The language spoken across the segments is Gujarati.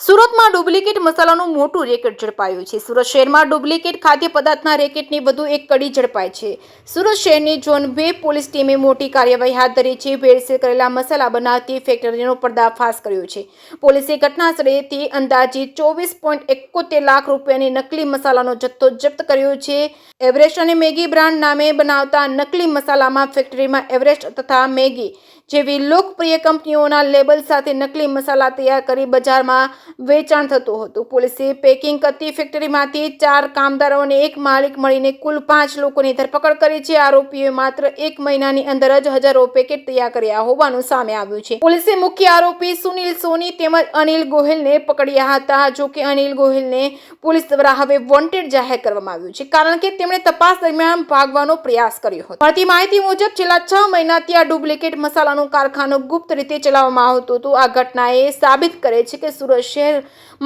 સુરતમાં ડુપ્લિકેટ મસાલાનું મોટું રેકેટ ઝડપાયું છે। સુરત શહેરમાં ડુપ્લિકેટ ખાદ્ય પદાર્થના રેકેટની વધુ એક કડી ઝડપાઈ છે। સુરત શહેરની ઝોન 2 પોલીસ ટીમે મોટી કાર્યવાહી હાથ ધરી છે। ભેળસેળ કરેલા મસાલા બનાવતી ફેક્ટરીનો પર્દાફાશ કર્યો છે। પોલીસે ઘટનાસ્થળેથી અંદાજિત 24.71 લાખ રૂપિયાની નકલી મસાલાનો જથ્થો જપ્ત કર્યો છે। એવરેસ્ટ અને મેગી બ્રાન્ડ નામે બનાવતા નકલી મસાલામાં ફેક્ટરીમાં એવરેસ્ટ તથા મેગી જેવી લોકપ્રિય કંપનીઓના લેબલ સાથે નકલી મસાલા તૈયાર કરી બજારમાં વેચાણ થતું હતું। પોલીસે પેકિંગ કરતી ફેક્ટરીમાંથી 4 કામદારો અને 1 માલિક મળીને કુલ 5 લોકોની ધરપકડ કરી છે। આરોપીઓએ માત્ર 1 મહિનાની અંદર જ હજારો પેકેટ તૈયાર કર્યા હોવાનું સામે આવ્યું છે। પોલીસે મુખ્ય આરોપી સુનિલ સોની તેમજ અનિલ ગોહિલને પકડ્યા હતા। જો કે અનિલ ગોહિલને પોલીસ દ્વારા હવે વોન્ટેડ જાહેર કરવામાં આવ્યું છે, કારણ કે તેમણે તપાસ દરમિયાન ભાગવાનો પ્રયાસ કર્યો હતો। મળતી માહિતી મુજબ છેલ્લા 6 મહિનાથી આ ડુપ્લિકેટ મસાલાનું કારખાનું ગુપ્ત રીતે ચલાવવામાં આવતું હતું। આ ઘટનાએ સાબિત કરે છે કે સુરત શહેર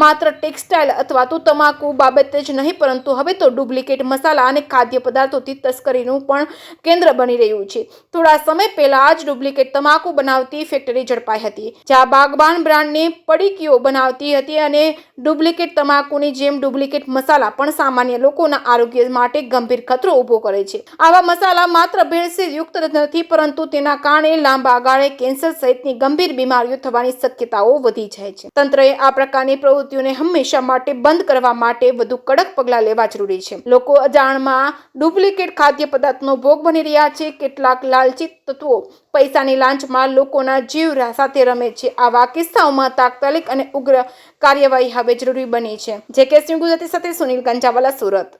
માત્ર ટેક્સટાઇલ અથવા તો તમાકુ બાબતે જ નહીં, પરંતુ હવે તો ડુપ્લિકેટ મસાલા અને ખાદ્ય પદાર્થોથી તસ્કરીનું પણ કેન્દ્ર બની રહ્યું છે। થોડા સમય પહેલા જ ડુપ્લિકેટ તમાકુ બનાવતી ફેક્ટરી ઝડપાઈ હતી, જ્યાં બાગબાન બ્રાન્ડની પડીકીઓ બનાવતી હતી અને ડુપ્લિકેટ તમાકુની જેમ ડુપ્લિકેટ મસાલા પણ સામાન્ય લોકોના આરોગ્ય માટે ગંભીર ખતરો ઊભો કરે છે। આવા મસાલા માત્ર ભેળસેળયુક્ત નથી, પરંતુ તેના કારણે લાંબા ગાળે કેન્સર સહિતની ગંભીર બીમારીઓ થવાની શક્યતાઓ વધી જાય છે। તંત્રએ આ પ્રકારની પ્રવૃત્તિઓને હંમેશા માટે બંધ કરવા માટે વધુ કડક પગલાં લેવા જરૂરી છે। લોકો અજાણમાં ડુપ્લિકેટ ખાદ્ય પદાર્થનો ભોગ બની રહ્યા છે। કેટલાક લાલચી તત્વો પૈસાની લાંચમાં લોકોના જીવ સાથે રમે છે। આવા કિસ્સાઓમાં તાત્કાલિક અને ઉગ્ર કાર્યવાહી હવે જરૂરી બની છે। જેકે ગુજરાતી સાથે સુનિલ કંચાવાલા, સુરત।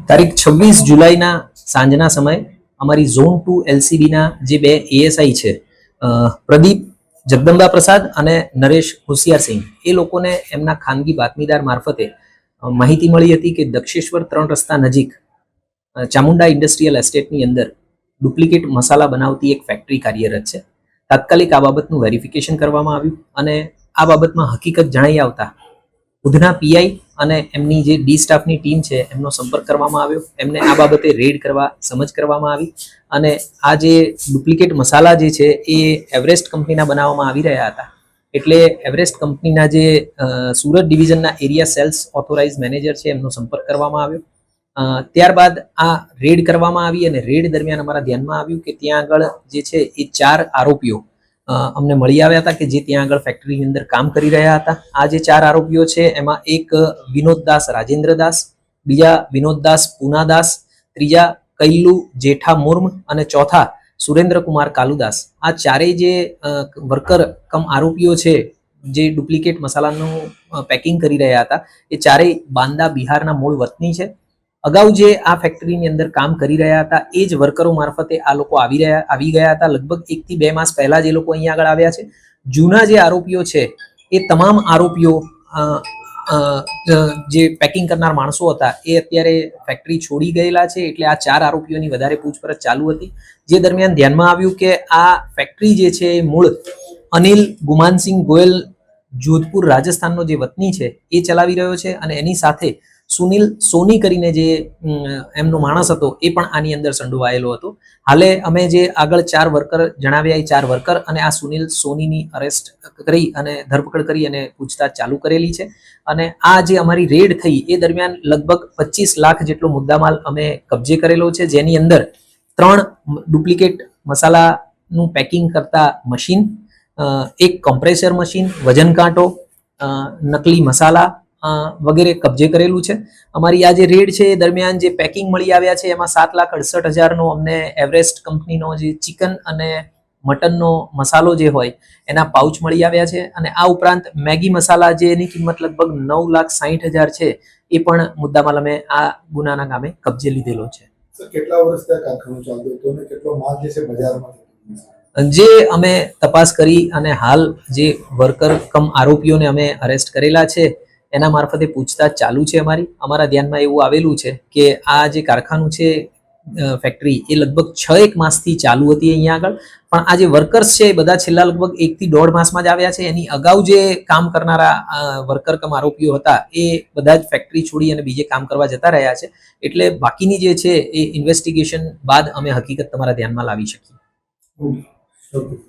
તારીખ 26 જુલાઈના સાંજના સમયે અમારી ઝોન 2 એલસીબીના જે 2 એએસઆઈ છે, પ્રદીપ જગદંબા પ્રસાદ અને નરેશ હોશિયારસિંહ, એ લોકોને એમના ખાનગી બાતમીદાર મારફતે માહિતી મળી હતી કે દક્ષેશ્વર 3 રસ્તા નજીક ચામુંડા ઇન્ડસ્ટ્રીયલ એસ્ટેટની અંદર ડુપ્લિકેટ મસાલા બનાવતી એક ફેક્ટરી કાર્યરત છે। તાત્કાલિક આ બાબતનું વેરિફિકેશન કરવામાં આવ્યું અને આ બાબતમાં હકીકત જણાઈ આવતા ઉધના પીઆઈ અને એમની જે ડી સ્ટાફની ટીમ છે એમનો સંપર્ક કરવામાં આવ્યો। એમને આ બાબતે રેડ કરવા સમજ કરવામાં આવી અને આ જે ડુપ્લિકેટ મસાલા જે છે એ એવરેસ્ટ કંપનીના બનાવવામાં આવી રહ્યા હતા। એટલે એવરેસ્ટ કંપનીના જે સુરત ડિવિઝનના એરિયા સેલ્સ ઓથોરાઇઝ મેનેજર છે એમનો સંપર્ક કરવામાં આવ્યો। ત્યારબાદ આ રેડ કરવામાં આવી અને રેડ દરમિયાન અમારા ધ્યાનમાં આવ્યું કે ત્યાં આગળ જે છે એ 4 આરોપીઓ અમને મળી આવ્યા હતા કે જે ત્યાં આગળ ફેક્ટરીની અંદર કામ કરી રહ્યા હતા। આ જે 4 આરોપીઓ છે એમાં એક વિનોદદાસ રાજેન્દ્રદાસ, બીજા વિનોદદાસ પૂનાદાસ, ત્રીજા કૈલ્લુ જેઠા મુર્મ અને ચોથા સુરેન્દ્રકુમાર કાલુદાસ। આ ચારેય જે વર્કર કમ આરોપીઓ છે જે ડુપ્લિકેટ મસાલાનું પેકિંગ કરી રહ્યા હતા, એ ચારેય બાંદા બિહારના મૂળ વતની છે। અગાઉ જે આ ફેક્ટરીની અંદર કામ કરી રહ્યા હતા એ જ વર્કરો મારફતે આ લોકો આવી ગયા હતા। લગભગ 1 થી 2 માસ પહેલા જે લોકો અહીંયા આગળ આવ્યા છે। જૂના જે આરોપીઓ છે એ તમામ આરોપીઓ જે પેકિંગ કરનાર માણસો હતા એ અત્યારે ફેક્ટરી છોડી ગયેલા છે। એટલે આ 4 આરોપીઓની વધારે પૂછપરછ ચાલુ હતી, જે દરમિયાન ધ્યાનમાં આવ્યું કે આ ફેક્ટરી જે છે એ મૂળ અનિલ ગુમાનસિંહ ગોયલ જોધપુર રાજસ્થાનનો જે વતની છે એ ચલાવી રહ્યો છે અને એની સાથે સુનિલ સોની કરીને જે એમનો માણસ હતો એ પણ આની અંદર સંડોવાયેલો હતો। હાલે અમે જે આગળ 4 વર્કર જણાવ્યા એ 4 વર્કર અને આ સુનિલ સોનીની અરેસ્ટ કરી અને ધરપકડ કરી અને પૂછતાછ ચાલુ કરેલી છે। અને આ જે અમારી રેડ થઈ એ દરમિયાન લગભગ 25 લાખ જેટલો મુદ્દામાલ અમે કબજે કરેલો છે, જેની અંદર 3 ડુપ્લિકેટ મસાલાનું પેકિંગ કરતા મશીન, એક કોમ્પ્રેસર મશીન, વજન કાંટો, નકલી મસાલા વગેરે કબજે કરેલું છે। અમારી આ જે રેડ છે એ દરમિયાન જે પેકિંગ મળી આવ્યા છે એમાં 7,68,000નો અમને એવરેસ્ટ કંપનીનો જે ચિકન અને મટનનો મસાલો જે હોય એના પાઉચ મળી આવ્યા છે। અને આ ઉપરાંત મેગી મસાલા જેની કિંમત લગભગ 9,60,000 છે એ પણ મુદ્દામાલ અમે આ ગુનાના કામે કબજે લીધેલો છે। કેટલા વર્ષથી આ કારખાનું ચાલતું હતું અને કેટલો માલ જે છે બજારમાં? જે અમે તપાસ કરી અને હાલ જે વર્કર કમ આરોપીઓને અમે અરેસ્ટ કરેલા છે એના મારફતે પૂછતાછ ચાલુ છે। અમારા ધ્યાનમાં એવું આવેલું છે કે આ જે કારખાનું છે ફેક્ટરી એ લગભગ 6-1 માસથી ચાલુ હતી અહીંયા આગળ, પણ આ જે વર્કર્સ છે એ બધા છેલ્લા લગભગ 1 થી 1.5 માસમાં જ આવ્યા છે। એની અગાઉ જે કામ કરનારા વર્કર કમ આરોપીઓ હતા એ બધા જ ફેક્ટરી છોડી અને બીજે કામ કરવા જતા રહ્યા છે। એટલે બાકીની જે છે એ ઇન્વેસ્ટિગેશન બાદ અમે હકીકત તમારા ધ્યાનમાં લાવી શકીએ। Okay.